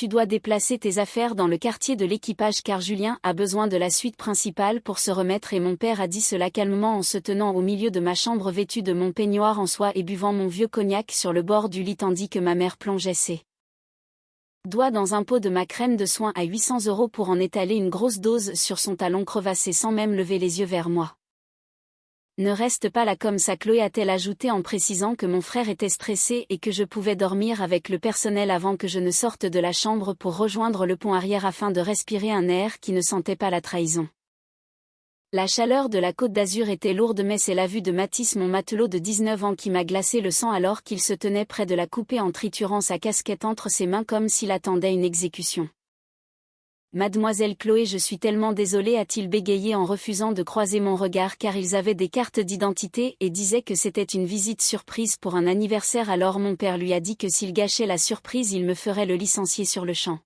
tu dois déplacer tes affaires dans le quartier de l'équipage car Julien a besoin de la suite principale pour se remettre et mon père a dit cela calmement en se tenant au milieu de ma chambre vêtue de mon peignoir en soie et buvant mon vieux cognac sur le bord du lit tandis que ma mère plongeait ses doigts dans un pot de ma crème de soin à 800 € pour en étaler une grosse dose sur son talon crevassé sans même lever les yeux vers moi. Ne reste pas là comme ça, Chloé, a-t-elle ajouté en précisant que mon frère était stressé et que je pouvais dormir avec le personnel avant que je ne sorte de la chambre pour rejoindre le pont arrière afin de respirer un air qui ne sentait pas la trahison. La chaleur de la Côte d'Azur était lourde mais c'est la vue de Mathis, mon matelot de 19 ans qui m'a glacé le sang alors qu'il se tenait près de la coupée en triturant sa casquette entre ses mains comme s'il attendait une exécution. Mademoiselle Chloé, je suis tellement désolé, a-t-il bégayé en refusant de croiser mon regard car ils avaient des cartes d'identité et disaient que c'était une visite surprise pour un anniversaire alors mon père lui a dit que s'il gâchait la surprise il me ferait le licencier sur le champ.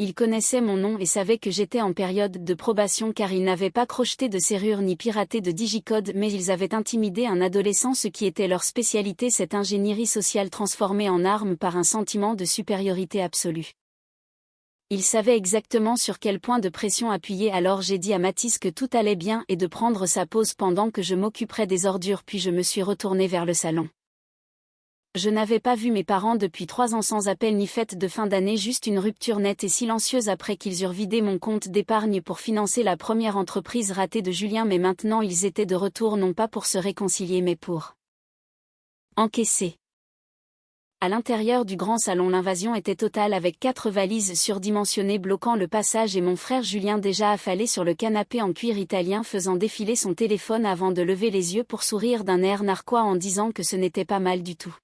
Il connaissait mon nom et savait que j'étais en période de probation car ils n'avaient pas crocheté de serrure ni piraté de digicode mais ils avaient intimidé un adolescent ce qui était leur spécialité, cette ingénierie sociale transformée en arme par un sentiment de supériorité absolue. Il savait exactement sur quel point de pression appuyer alors j'ai dit à Mathis que tout allait bien et de prendre sa pause pendant que je m'occuperais des ordures puis je me suis retournée vers le salon. Je n'avais pas vu mes parents depuis 3 ans sans appel ni fête de fin d'année, juste une rupture nette et silencieuse après qu'ils eurent vidé mon compte d'épargne pour financer la première entreprise ratée de Julien mais maintenant ils étaient de retour non pas pour se réconcilier mais pour encaisser. À l'intérieur du grand salon l'invasion était totale avec 4 valises surdimensionnées bloquant le passage et mon frère Julien déjà affalé sur le canapé en cuir italien faisant défiler son téléphone avant de lever les yeux pour sourire d'un air narquois en disant que ce n'était pas mal du tout.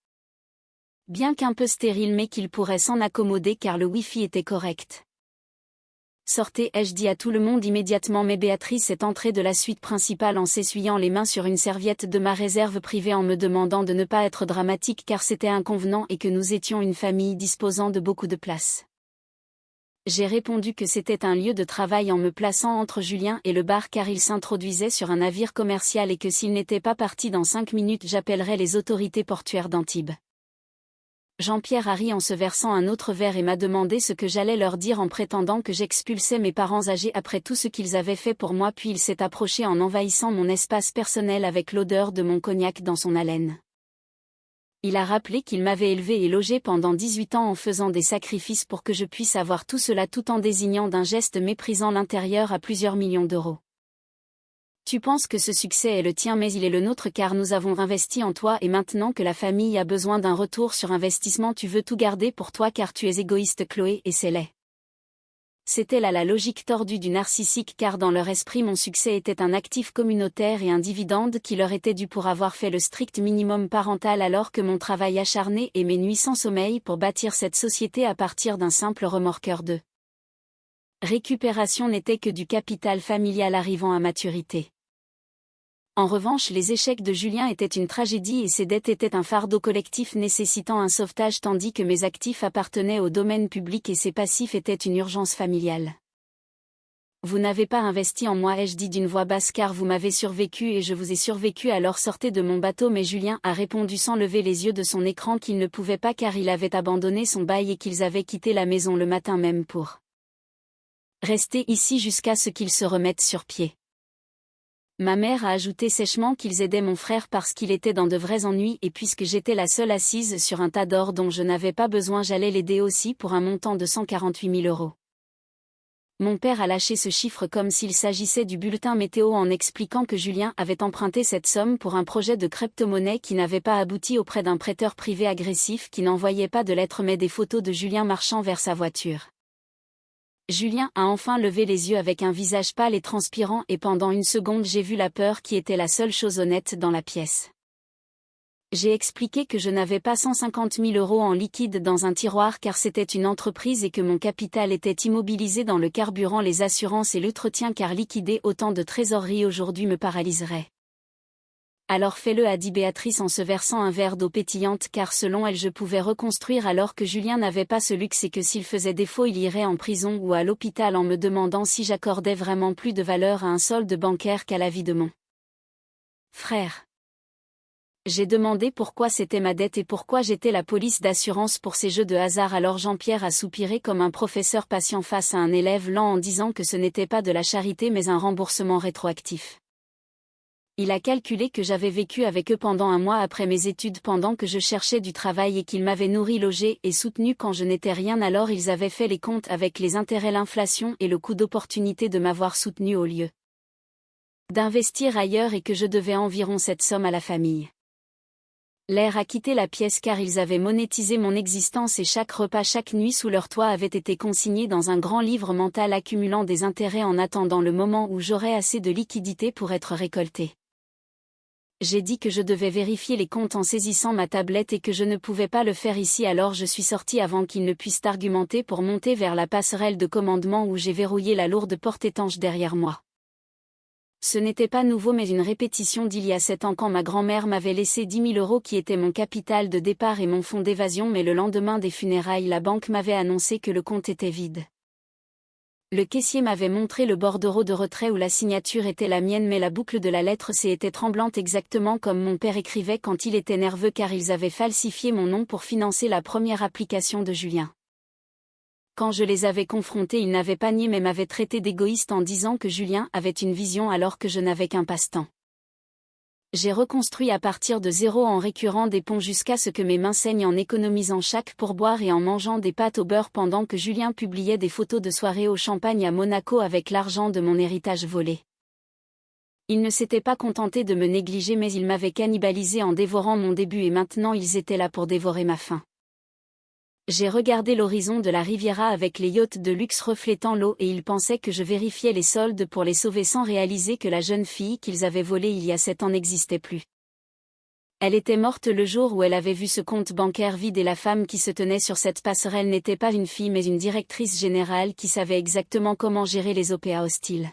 Bien qu'un peu stérile mais qu'il pourrait s'en accommoder car le wifi était correct. Sortez, ai-je dit à tout le monde immédiatement mais Béatrice est entrée de la suite principale en s'essuyant les mains sur une serviette de ma réserve privée en me demandant de ne pas être dramatique car c'était inconvenant et que nous étions une famille disposant de beaucoup de place. J'ai répondu que c'était un lieu de travail en me plaçant entre Julien et le bar car il s'introduisait sur un navire commercial et que s'il n'était pas parti dans 5 minutes j'appellerais les autorités portuaires d'Antibes. Jean-Pierre a ri en se versant un autre verre et m'a demandé ce que j'allais leur dire en prétendant que j'expulsais mes parents âgés après tout ce qu'ils avaient fait pour moi puis il s'est approché en envahissant mon espace personnel avec l'odeur de mon cognac dans son haleine. Il a rappelé qu'il m'avait élevé et logé pendant 18 ans en faisant des sacrifices pour que je puisse avoir tout cela tout en désignant d'un geste méprisant l'intérieur à plusieurs millions d'euros. Tu penses que ce succès est le tien mais il est le nôtre car nous avons investi en toi et maintenant que la famille a besoin d'un retour sur investissement tu veux tout garder pour toi car tu es égoïste Chloé et c'est laid. C'était là la logique tordue du narcissique car dans leur esprit mon succès était un actif communautaire et un dividende qui leur était dû pour avoir fait le strict minimum parental alors que mon travail acharné et mes nuits sans sommeil pour bâtir cette société à partir d'un simple remorqueur de récupération n'était que du capital familial arrivant à maturité. En revanche, les échecs de Julien étaient une tragédie et ses dettes étaient un fardeau collectif nécessitant un sauvetage tandis que mes actifs appartenaient au domaine public et ses passifs étaient une urgence familiale. Vous n'avez pas investi en moi, ai-je dit d'une voix basse car vous m'avez survécu et je vous ai survécu alors sortez de mon bateau mais Julien a répondu sans lever les yeux de son écran qu'il ne pouvait pas car il avait abandonné son bail et qu'ils avaient quitté la maison le matin même pour rester ici jusqu'à ce qu'ils se remettent sur pied. Ma mère a ajouté sèchement qu'ils aidaient mon frère parce qu'il était dans de vrais ennuis et puisque j'étais la seule assise sur un tas d'or dont je n'avais pas besoin j'allais l'aider aussi pour un montant de 148 000 €. Mon père a lâché ce chiffre comme s'il s'agissait du bulletin météo en expliquant que Julien avait emprunté cette somme pour un projet de crypto-monnaie qui n'avait pas abouti auprès d'un prêteur privé agressif qui n'envoyait pas de lettres mais des photos de Julien marchant vers sa voiture. Julien a enfin levé les yeux avec un visage pâle et transpirant et pendant une seconde j'ai vu la peur qui était la seule chose honnête dans la pièce. J'ai expliqué que je n'avais pas 150 000 € en liquide dans un tiroir car c'était une entreprise et que mon capital était immobilisé dans le carburant, les assurances et l'entretien car liquider autant de trésorerie aujourd'hui me paralyserait. Alors fais-le, a dit Béatrice en se versant un verre d'eau pétillante car selon elle je pouvais reconstruire alors que Julien n'avait pas ce luxe et que s'il faisait défaut il irait en prison ou à l'hôpital en me demandant si j'accordais vraiment plus de valeur à un solde bancaire qu'à la vie de mon frère. J'ai demandé pourquoi c'était ma dette et pourquoi j'étais la police d'assurance pour ces jeux de hasard, alors Jean-Pierre a soupiré comme un professeur patient face à un élève lent en disant que ce n'était pas de la charité mais un remboursement rétroactif. Il a calculé que j'avais vécu avec eux pendant un mois après mes études pendant que je cherchais du travail et qu'ils m'avaient nourri, logé et soutenu quand je n'étais rien, alors ils avaient fait les comptes avec les intérêts, l'inflation et le coût d'opportunité de m'avoir soutenu au lieu d'investir ailleurs, et que je devais environ cette somme à la famille. L'air a quitté la pièce car ils avaient monétisé mon existence et chaque repas, chaque nuit sous leur toit avait été consigné dans un grand livre mental accumulant des intérêts en attendant le moment où j'aurais assez de liquidités pour être récolté. J'ai dit que je devais vérifier les comptes en saisissant ma tablette et que je ne pouvais pas le faire ici, alors je suis sorti avant qu'ils ne puissent argumenter pour monter vers la passerelle de commandement où j'ai verrouillé la lourde porte étanche derrière moi. Ce n'était pas nouveau mais une répétition d'il y a 7 ans quand ma grand-mère m'avait laissé 10 000 € qui étaient mon capital de départ et mon fonds d'évasion, mais le lendemain des funérailles la banque m'avait annoncé que le compte était vide. Le caissier m'avait montré le bordereau de retrait où la signature était la mienne, mais la boucle de la lettre C était tremblante, exactement comme mon père écrivait quand il était nerveux, car ils avaient falsifié mon nom pour financer la première application de Julien. Quand je les avais confrontés, ils n'avaient pas nié mais m'avaient traité d'égoïste en disant que Julien avait une vision alors que je n'avais qu'un passe-temps. J'ai reconstruit à partir de zéro en récurant des ponts jusqu'à ce que mes mains saignent, en économisant chaque pourboire et en mangeant des pâtes au beurre pendant que Julien publiait des photos de soirées au champagne à Monaco avec l'argent de mon héritage volé. Ils ne s'étaient pas contentés de me négliger mais ils m'avaient cannibalisé en dévorant mon début et maintenant ils étaient là pour dévorer ma fin. J'ai regardé l'horizon de la Riviera avec les yachts de luxe reflétant l'eau et ils pensaient que je vérifiais les soldes pour les sauver sans réaliser que la jeune fille qu'ils avaient volée il y a 7 ans n'existait plus. Elle était morte le jour où elle avait vu ce compte bancaire vide et la femme qui se tenait sur cette passerelle n'était pas une fille mais une directrice générale qui savait exactement comment gérer les OPA hostiles.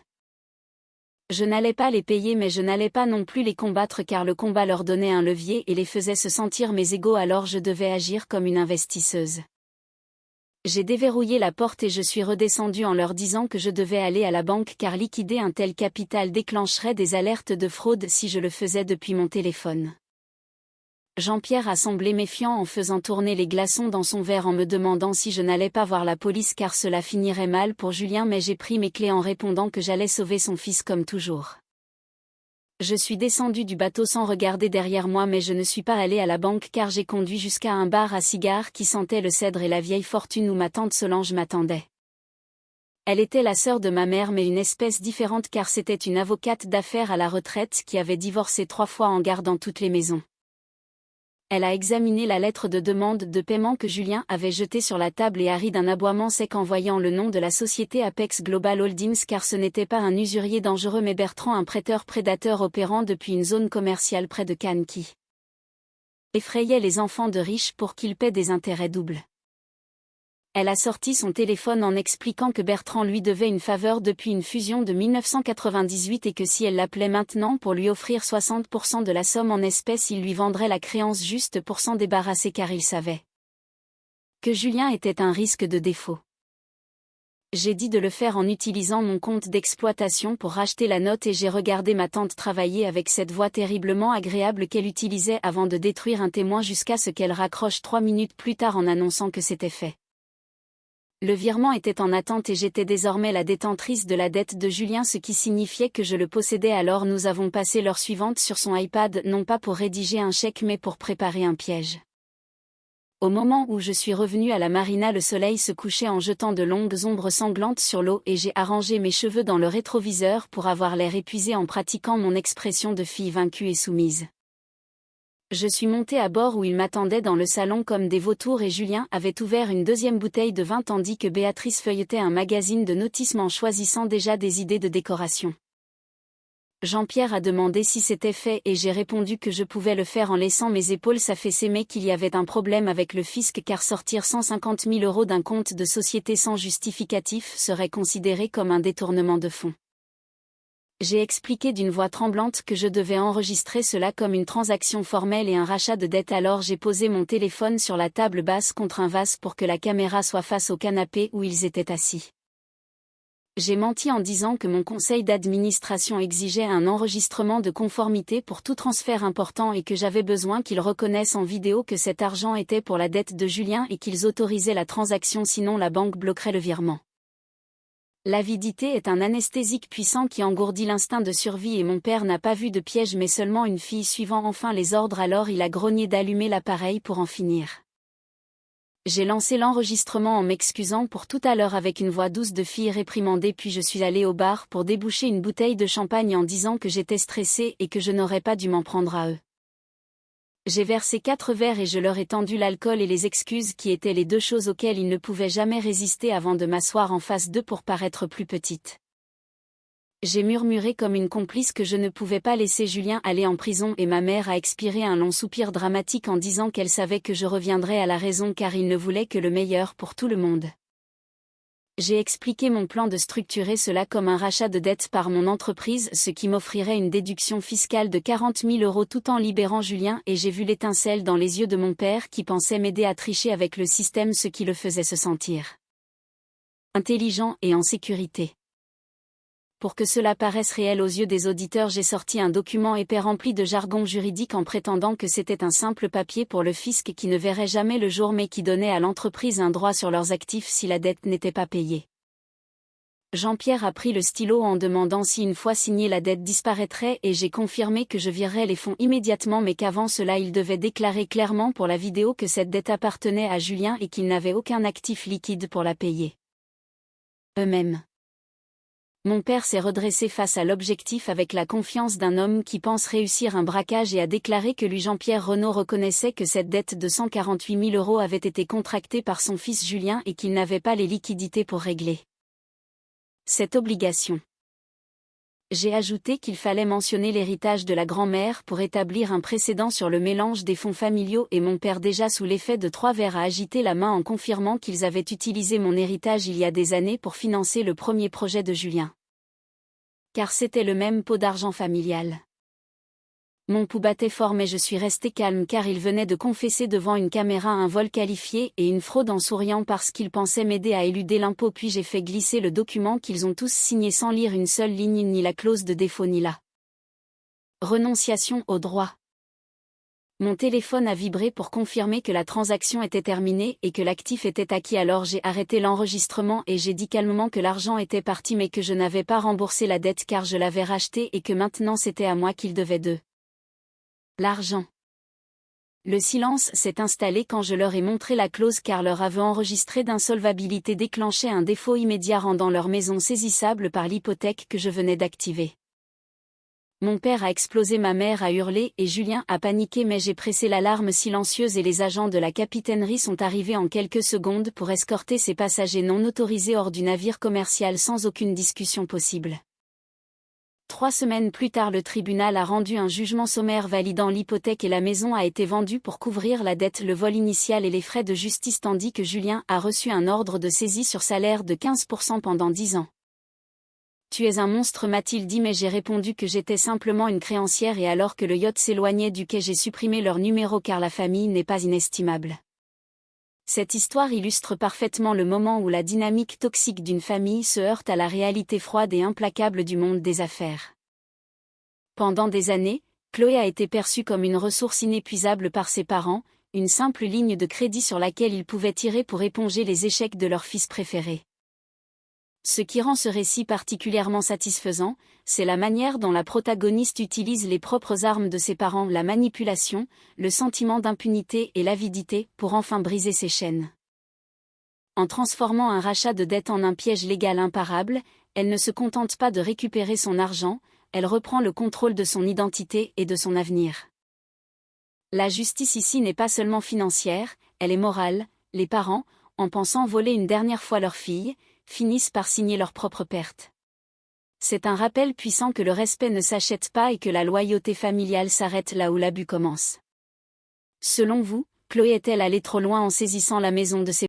Je n'allais pas les payer mais je n'allais pas non plus les combattre car le combat leur donnait un levier et les faisait se sentir mes égaux, alors je devais agir comme une investisseuse. J'ai déverrouillé la porte et je suis redescendue en leur disant que je devais aller à la banque car liquider un tel capital déclencherait des alertes de fraude si je le faisais depuis mon téléphone. Jean-Pierre a semblé méfiant en faisant tourner les glaçons dans son verre en me demandant si je n'allais pas voir la police car cela finirait mal pour Julien, mais j'ai pris mes clés en répondant que j'allais sauver son fils comme toujours. Je suis descendue du bateau sans regarder derrière moi mais je ne suis pas allée à la banque car j'ai conduit jusqu'à un bar à cigares qui sentait le cèdre et la vieille fortune où ma tante Solange m'attendait. Elle était la sœur de ma mère mais une espèce différente car c'était une avocate d'affaires à la retraite qui avait divorcé 3 fois en gardant toutes les maisons. Elle a examiné la lettre de demande de paiement que Julien avait jetée sur la table et a ri d'un aboiement sec en voyant le nom de la société Apex Global Holdings, car ce n'était pas un usurier dangereux mais Bertrand, un prêteur prédateur opérant depuis une zone commerciale près de Cannes qui effrayait les enfants de riches pour qu'ils paient des intérêts doubles. Elle a sorti son téléphone en expliquant que Bertrand lui devait une faveur depuis une fusion de 1998 et que si elle l'appelait maintenant pour lui offrir 60% de la somme en espèces, il lui vendrait la créance juste pour s'en débarrasser car il savait que Julien était un risque de défaut. J'ai dit de le faire en utilisant mon compte d'exploitation pour racheter la note et j'ai regardé ma tante travailler avec cette voix terriblement agréable qu'elle utilisait avant de détruire un témoin jusqu'à ce qu'elle raccroche 3 minutes plus tard en annonçant que c'était fait. Le virement était en attente et j'étais désormais la détentrice de la dette de Julien, ce qui signifiait que je le possédais. Alors nous avons passé l'heure suivante sur son iPad, non pas pour rédiger un chèque mais pour préparer un piège. Au moment où je suis revenue à la marina, le soleil se couchait en jetant de longues ombres sanglantes sur l'eau et j'ai arrangé mes cheveux dans le rétroviseur pour avoir l'air épuisé en pratiquant mon expression de fille vaincue et soumise. Je suis montée à bord où ils m'attendaient dans le salon comme des vautours et Julien avait ouvert une deuxième bouteille de vin tandis que Béatrice feuilletait un magazine de noticements en choisissant déjà des idées de décoration. Jean-Pierre a demandé si c'était fait et j'ai répondu que je pouvais le faire en laissant mes épaules s'affaisser mais qu'il y avait un problème avec le fisc car sortir 150 000 € d'un compte de société sans justificatif serait considéré comme un détournement de fonds. J'ai expliqué d'une voix tremblante que je devais enregistrer cela comme une transaction formelle et un rachat de dette. Alors j'ai posé mon téléphone sur la table basse contre un vase pour que la caméra soit face au canapé où ils étaient assis. J'ai menti en disant que mon conseil d'administration exigeait un enregistrement de conformité pour tout transfert important et que j'avais besoin qu'ils reconnaissent en vidéo que cet argent était pour la dette de Julien et qu'ils autorisaient la transaction, sinon la banque bloquerait le virement. L'avidité est un anesthésique puissant qui engourdit l'instinct de survie et mon père n'a pas vu de piège mais seulement une fille suivant enfin les ordres, alors il a grogné d'allumer l'appareil pour en finir. J'ai lancé l'enregistrement en m'excusant pour tout à l'heure avec une voix douce de fille réprimandée, puis je suis allée au bar pour déboucher une bouteille de champagne en disant que j'étais stressée et que je n'aurais pas dû m'en prendre à eux. J'ai versé 4 verres et je leur ai tendu l'alcool et les excuses qui étaient les 2 choses auxquelles ils ne pouvaient jamais résister avant de m'asseoir en face d'eux pour paraître plus petite. J'ai murmuré comme une complice que je ne pouvais pas laisser Julien aller en prison et ma mère a expiré un long soupir dramatique en disant qu'elle savait que je reviendrais à la raison car il ne voulait que le meilleur pour tout le monde. J'ai expliqué mon plan de structurer cela comme un rachat de dette par mon entreprise, ce qui m'offrirait une déduction fiscale de 40 000 € tout en libérant Julien, et j'ai vu l'étincelle dans les yeux de mon père qui pensait m'aider à tricher avec le système, ce qui le faisait se sentir intelligent et en sécurité. Pour que cela paraisse réel aux yeux des auditeurs, j'ai sorti un document épais rempli de jargon juridique en prétendant que c'était un simple papier pour le fisc qui ne verrait jamais le jour mais qui donnait à l'entreprise un droit sur leurs actifs si la dette n'était pas payée. Jean-Pierre a pris le stylo en demandant si une fois signée la dette disparaîtrait et j'ai confirmé que je virerais les fonds immédiatement mais qu'avant cela il devait déclarer clairement pour la vidéo que cette dette appartenait à Julien et qu'il n'avait aucun actif liquide pour la payer. Eux-mêmes. Mon père s'est redressé face à l'objectif avec la confiance d'un homme qui pense réussir un braquage et a déclaré que lui, Jean-Pierre Renaud, reconnaissait que cette dette de 148 000 € avait été contractée par son fils Julien et qu'il n'avait pas les liquidités pour régler cette obligation. J'ai ajouté qu'il fallait mentionner l'héritage de la grand-mère pour établir un précédent sur le mélange des fonds familiaux et mon père, déjà sous l'effet de 3 verres, a agité la main en confirmant qu'ils avaient utilisé mon héritage il y a des années pour financer le premier projet de Julien. Car c'était le même pot d'argent familial. Mon pouls battait fort mais je suis restée calme car il venait de confesser devant une caméra un vol qualifié et une fraude en souriant parce qu'il pensait m'aider à éluder l'impôt, puis j'ai fait glisser le document qu'ils ont tous signé sans lire une seule ligne, ni la clause de défaut ni la renonciation au droit. Mon téléphone a vibré pour confirmer que la transaction était terminée et que l'actif était acquis, alors j'ai arrêté l'enregistrement et j'ai dit calmement que l'argent était parti mais que je n'avais pas remboursé la dette car je l'avais rachetée et que maintenant c'était à moi qu'il devait de l'argent. Le silence s'est installé quand je leur ai montré la clause car leur aveu enregistré d'insolvabilité déclenchait un défaut immédiat rendant leur maison saisissable par l'hypothèque que je venais d'activer. Mon père a explosé, ma mère a hurlé et Julien a paniqué mais j'ai pressé l'alarme silencieuse et les agents de la capitainerie sont arrivés en quelques secondes pour escorter ces passagers non autorisés hors du navire commercial sans aucune discussion possible. 3 semaines plus tard, le tribunal a rendu un jugement sommaire validant l'hypothèque et la maison a été vendue pour couvrir la dette, le vol initial et les frais de justice, tandis que Julien a reçu un ordre de saisie sur salaire de 15% pendant 10 ans. Tu es un monstre, m'a-t-il dit, mais j'ai répondu que j'étais simplement une créancière, et alors que le yacht s'éloignait du quai, j'ai supprimé leur numéro car la famille n'est pas inestimable. Cette histoire illustre parfaitement le moment où la dynamique toxique d'une famille se heurte à la réalité froide et implacable du monde des affaires. Pendant des années, Chloé a été perçue comme une ressource inépuisable par ses parents, une simple ligne de crédit sur laquelle ils pouvaient tirer pour éponger les échecs de leur fils préféré. Ce qui rend ce récit particulièrement satisfaisant, c'est la manière dont la protagoniste utilise les propres armes de ses parents, la manipulation, le sentiment d'impunité et l'avidité, pour enfin briser ses chaînes. En transformant un rachat de dette en un piège légal imparable, elle ne se contente pas de récupérer son argent, elle reprend le contrôle de son identité et de son avenir. La justice ici n'est pas seulement financière, elle est morale. Les parents, en pensant voler une dernière fois leur fille, finissent par signer leur propre perte. C'est un rappel puissant que le respect ne s'achète pas et que la loyauté familiale s'arrête là où l'abus commence. Selon vous, Chloé est-elle allée trop loin en saisissant la maison de ses